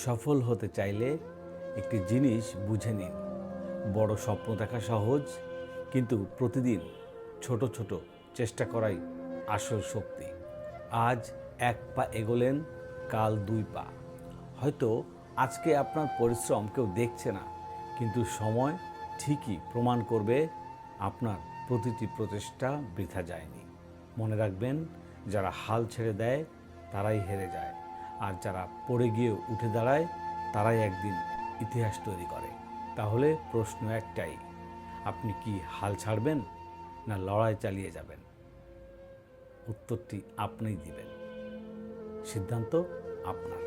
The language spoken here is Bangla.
সফল হতে চাইলে একটি জিনিস বুঝে নিন, বড় স্বপ্ন দেখা সহজ, কিন্তু প্রতিদিন ছোট ছোট চেষ্টা করাই আসল শক্তি। আজ এক পা এগোলেন, কাল দুই পা। হয়তো আজকে আপনার পরিশ্রম কেউ দেখছে না, কিন্তু সময় ঠিকই প্রমাণ করবে আপনার প্রতিটি প্রচেষ্টা বৃথা যায়নি। মনে রাখবেন, যারা হাল ছেড়ে দেয় তারাই হেরে যায়, আর যারা পড়ে গিয়ে উঠে দাঁড়ায় তারাই একদিন ইতিহাস তৈরি করে। তাহলে প্রশ্ন একটাই, আপনি কি হাল ছাড়বেন না লড়াই চালিয়ে যাবেন? উত্তরটি আপনিই দিবেন, সিদ্ধান্ত আপনার।